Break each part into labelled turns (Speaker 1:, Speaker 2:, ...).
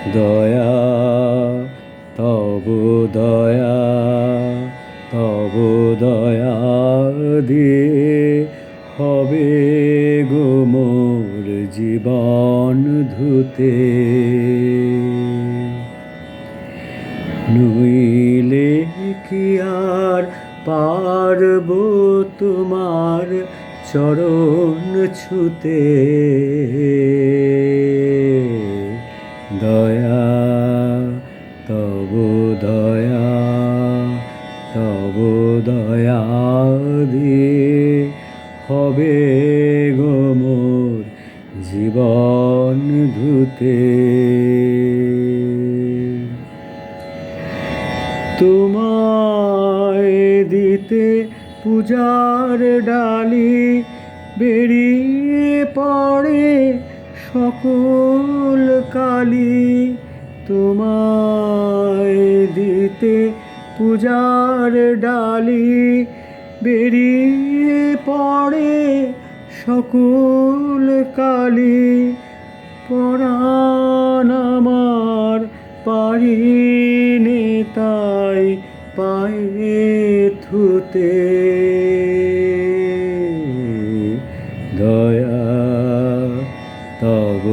Speaker 1: দয়া তব দয়া, তব দয়া দিয়ে হবে গো মোর জীবন ধুতে। নইলে কি আর পারব তোমার চরণ ছুতে। দয়া তব দয়া, তব দয়া দিয়ে হবে গো মোর জীবন ধুতে। তোমায় দিতে পূজার ডালি বেরিয়ে পড়ে সকল কালি। তোমায় দিতে পূজার ডালি বেরিয়ে পড়ে সকল কালি। পরাণ আমার পারিনে তাই পায়ে থুতে। দয়া তব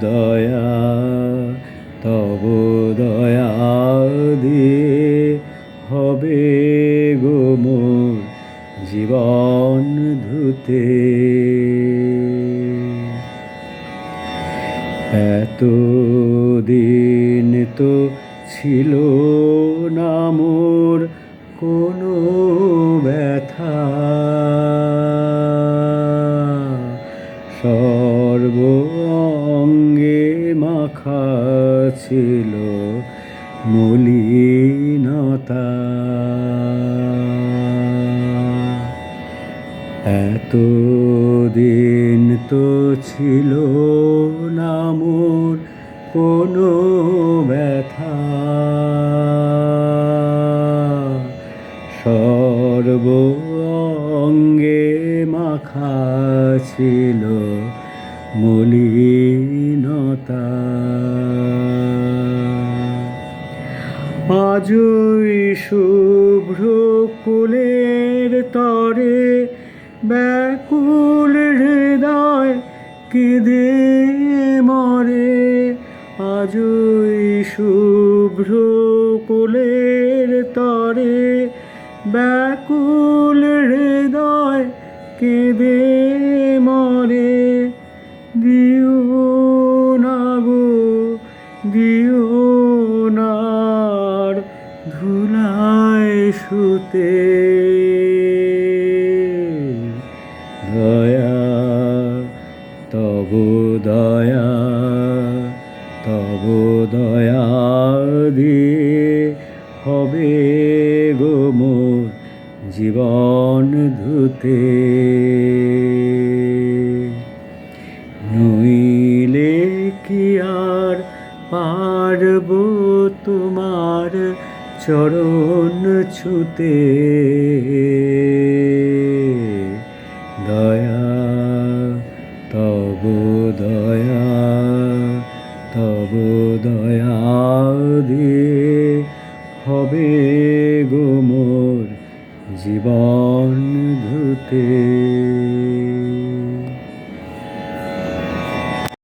Speaker 1: দয়া, তব দয়া দিয়ে হবে গো মোর জীবন ধুতে। এতদিন তো ছিল না মোর কোনো ব্যথা, সর্ব অঙ্গে মাখা ছিল মলিনতা। এতদিন তো ছিল না মোর কোনো ব্যথা, সর্ব অঙ্গে মাখা ছিল মলিনতা। আজই শুভ্র ফুলের তরে ব্যাকুল হৃদয় কেঁদে মরে। আজই শুভ্র ফুলের তরে ব্যাকুল হৃদয় কেঁদে মরে। দিও না গো দিও না ধুলায় শুতে। দয়া তব দয়া, তব দয়া দিয়ে হবে গো মোর জীবন ধুতে। নইলে কি আর পারব তোমার চরণ ছুতে। দয়া তব দয়া, তব দয়া দিয়ে হবে গো মোর জীবন ধুতে।